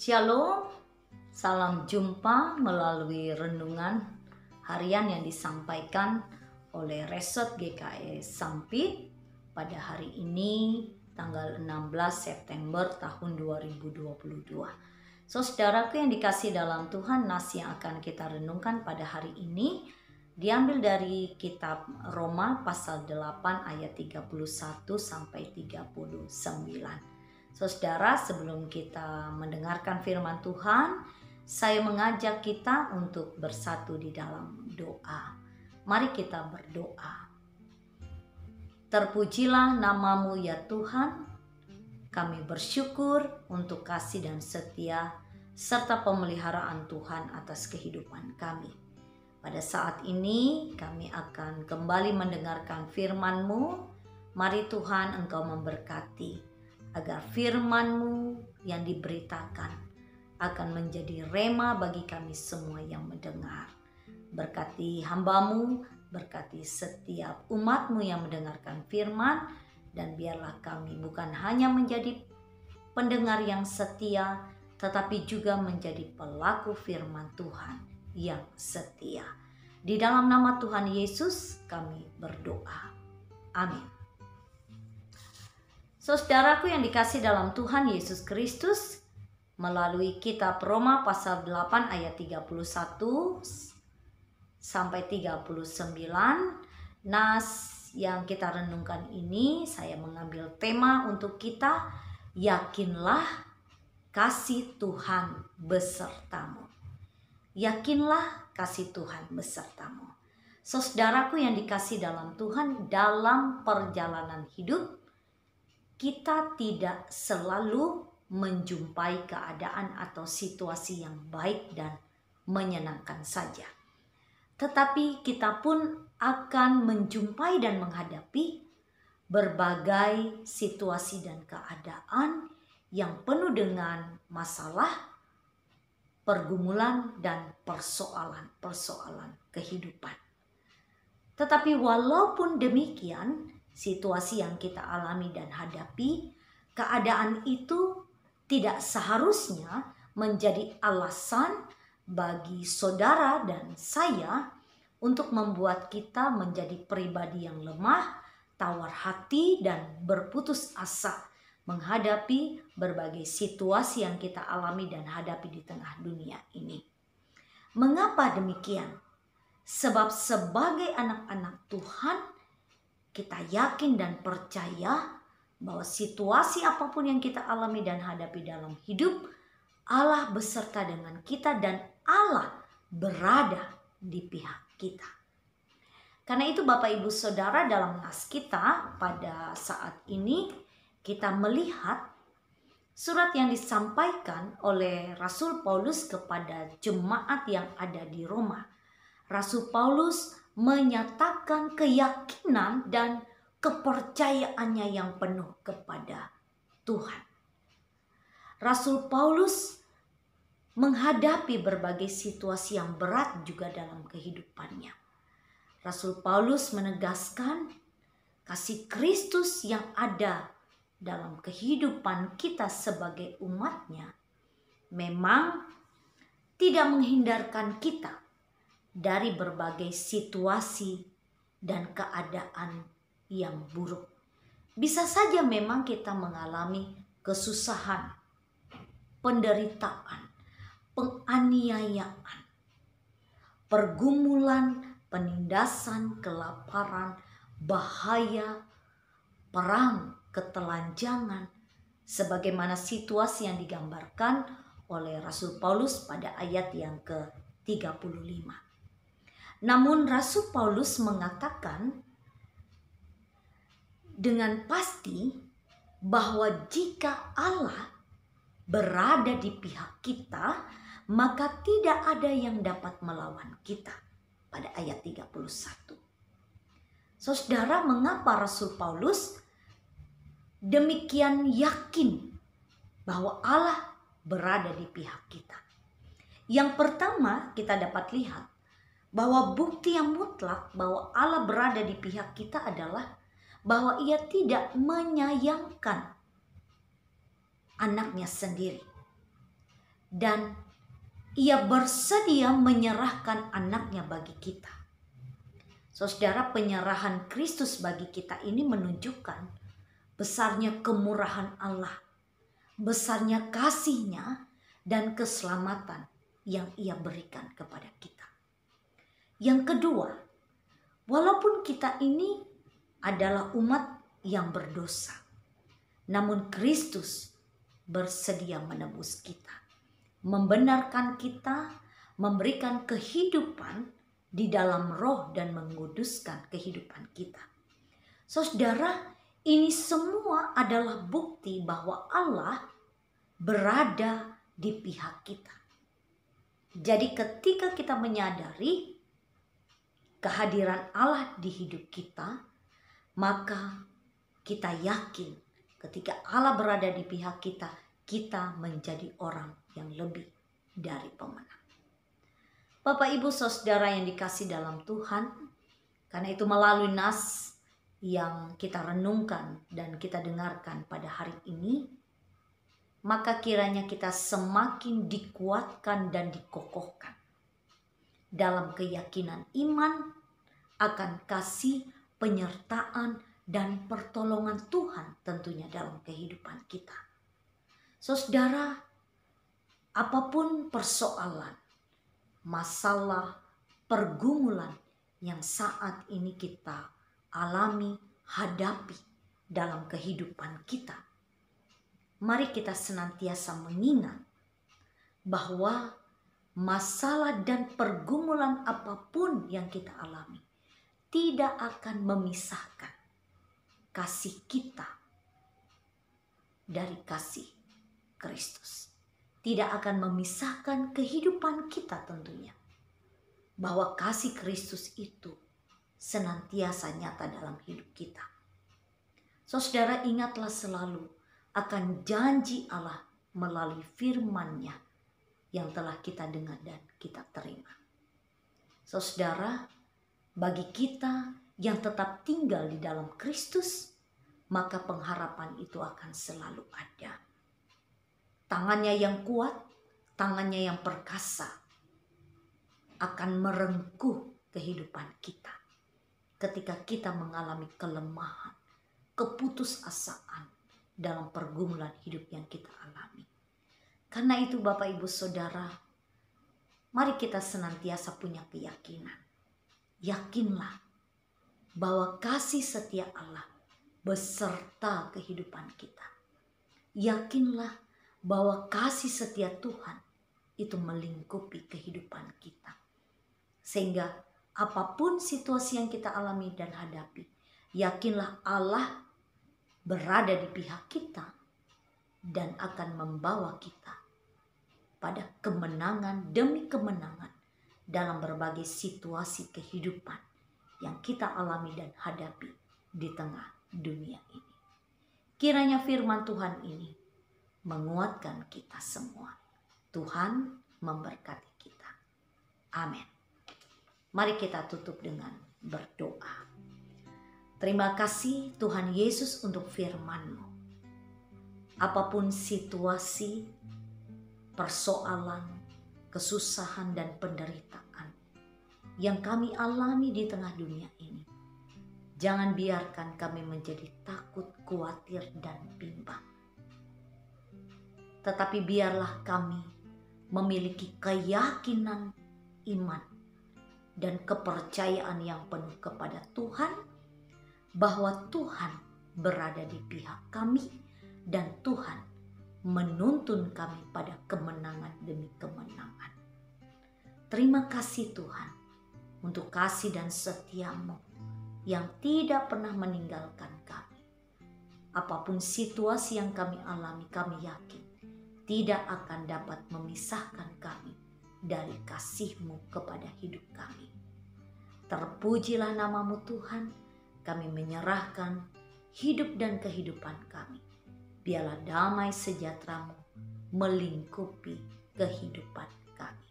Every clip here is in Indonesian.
Shalom, salam jumpa melalui renungan harian yang disampaikan oleh Resort GKS Sampit pada hari ini tanggal 16 September tahun 2022. Saudaraku yang dikasih dalam Tuhan, nas yang akan kita renungkan pada hari ini diambil dari kitab Roma pasal 8 ayat 31 sampai 39. Saudara, sebelum kita mendengarkan firman Tuhan, saya mengajak kita untuk bersatu di dalam doa. Mari kita berdoa. Terpujilah namamu ya Tuhan, kami bersyukur untuk kasih dan setia serta pemeliharaan Tuhan atas kehidupan kami. Pada saat ini kami akan kembali mendengarkan firman-Mu. Mari Tuhan Engkau memberkati agar firman-Mu yang diberitakan akan menjadi rema bagi kami semua yang mendengar. Berkati hamba-Mu, berkati setiap umat-Mu yang mendengarkan firman, dan biarlah kami bukan hanya menjadi pendengar yang setia, tetapi juga menjadi pelaku firman Tuhan yang setia. Di dalam nama Tuhan Yesus kami berdoa. Amin. Saudaraku yang dikasih dalam Tuhan Yesus Kristus, melalui kitab Roma pasal 8 ayat 31 sampai 39, nas yang kita renungkan ini saya mengambil tema untuk kita, yakinlah kasih Tuhan besertamu. Yakinlah kasih Tuhan besertamu. Saudaraku yang dikasih dalam Tuhan, dalam perjalanan hidup kita tidak selalu menjumpai keadaan atau situasi yang baik dan menyenangkan saja. Tetapi kita pun akan menjumpai dan menghadapi berbagai situasi dan keadaan yang penuh dengan masalah, pergumulan, dan persoalan-persoalan kehidupan. Tetapi walaupun demikian, situasi yang kita alami dan hadapi, keadaan itu tidak seharusnya menjadi alasan bagi saudara dan saya untuk membuat kita menjadi pribadi yang lemah, tawar hati, dan berputus asa menghadapi berbagai situasi yang kita alami dan hadapi di tengah dunia ini. Mengapa demikian? Sebab sebagai anak-anak Tuhan, kita yakin dan percaya bahwa situasi apapun yang kita alami dan hadapi dalam hidup, Allah beserta dengan kita dan Allah berada di pihak kita. Karena itu Bapak Ibu Saudara, dalam nas kita pada saat ini kita melihat surat yang disampaikan oleh Rasul Paulus kepada jemaat yang ada di Roma. Rasul Paulus menyatakan keyakinan dan kepercayaannya yang penuh kepada Tuhan. Rasul Paulus menghadapi berbagai situasi yang berat juga dalam kehidupannya. Rasul Paulus menegaskan kasih Kristus yang ada dalam kehidupan kita sebagai umatnya memang tidak menghindarkan kita dari berbagai situasi dan keadaan yang buruk. Bisa saja memang kita mengalami kesusahan, penderitaan, penganiayaan, pergumulan, penindasan, kelaparan, bahaya, perang, ketelanjangan, sebagaimana situasi yang digambarkan oleh Rasul Paulus pada ayat yang ke-35. Namun Rasul Paulus mengatakan dengan pasti bahwa jika Allah berada di pihak kita, maka tidak ada yang dapat melawan kita. Pada ayat 31. Saudara, mengapa Rasul Paulus demikian yakin bahwa Allah berada di pihak kita? Yang pertama, kita dapat lihat bahwa bukti yang mutlak bahwa Allah berada di pihak kita adalah bahwa Ia tidak menyayangkan anaknya sendiri. dan Ia bersedia menyerahkan anaknya bagi kita. Saudara, penyerahan Kristus bagi kita ini menunjukkan besarnya kemurahan Allah, besarnya kasih-Nya dan keselamatan yang Ia berikan kepada kita. Yang kedua, walaupun kita ini adalah umat yang berdosa, namun Kristus bersedia menebus kita, membenarkan kita, memberikan kehidupan di dalam roh dan menguduskan kehidupan kita. Saudara, ini semua adalah bukti bahwa Allah berada di pihak kita. Jadi ketika kita menyadari kehadiran Allah di hidup kita, maka kita yakin ketika Allah berada di pihak kita, kita menjadi orang yang lebih dari pemenang. Bapak, Ibu, Saudara yang dikasih dalam Tuhan, karena itu melalui nas yang kita renungkan dan kita dengarkan pada hari ini, maka kiranya kita semakin dikuatkan dan dikokohkan dalam keyakinan iman akan kasih, penyertaan, dan pertolongan Tuhan tentunya dalam kehidupan kita. Saudara, apapun persoalan, masalah, pergumulan yang saat ini kita alami, hadapi dalam kehidupan kita, mari kita senantiasa mengingat bahwa masalah dan pergumulan apapun yang kita alami tidak akan memisahkan kasih kita dari kasih Kristus. Tidak akan memisahkan kehidupan kita tentunya. Bahwa kasih Kristus itu senantiasa nyata dalam hidup kita. Saudara, ingatlah selalu akan janji Allah melalui firman-Nya yang telah kita dengar dan kita terima. Saudara, bagi kita yang tetap tinggal di dalam Kristus, maka pengharapan itu akan selalu ada. Tangannya yang kuat, tangannya yang perkasa akan merengkuh kehidupan kita ketika kita mengalami kelemahan, keputusasaan dalam pergumulan hidup yang kita alami. Karena itu Bapak, Ibu, Saudara, mari kita senantiasa punya keyakinan. Yakinlah bahwa kasih setia Allah beserta kehidupan kita. Yakinlah bahwa kasih setia Tuhan itu melingkupi kehidupan kita. Sehingga apapun situasi yang kita alami dan hadapi, yakinlah Allah berada di pihak kita dan akan membawa kita pada kemenangan demi kemenangan dalam berbagai situasi kehidupan yang kita alami dan hadapi di tengah dunia ini. Kiranya firman Tuhan ini menguatkan kita semua. Tuhan memberkati kita. Amin. Mari kita tutup dengan berdoa. Terima kasih Tuhan Yesus untuk firman-Mu. Apapun situasi, persoalan, kesusahan dan penderitaan yang kami alami di tengah dunia ini, jangan biarkan kami menjadi takut, khawatir, dan bimbang. Tetapi biarlah kami memiliki keyakinan iman dan kepercayaan yang penuh kepada Tuhan, bahwa Tuhan berada di pihak kami dan Tuhan menuntun kami pada kemenangan demi kemenangan. Terima kasih Tuhan untuk kasih dan setia-Mu yang tidak pernah meninggalkan kami. Apapun situasi yang kami alami, kami yakin tidak akan dapat memisahkan kami dari kasih-Mu kepada hidup kami. Terpujilah nama-Mu Tuhan, kami menyerahkan hidup dan kehidupan kami. Biarlah damai sejahtera-Mu melingkupi kehidupan kami.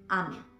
Amin.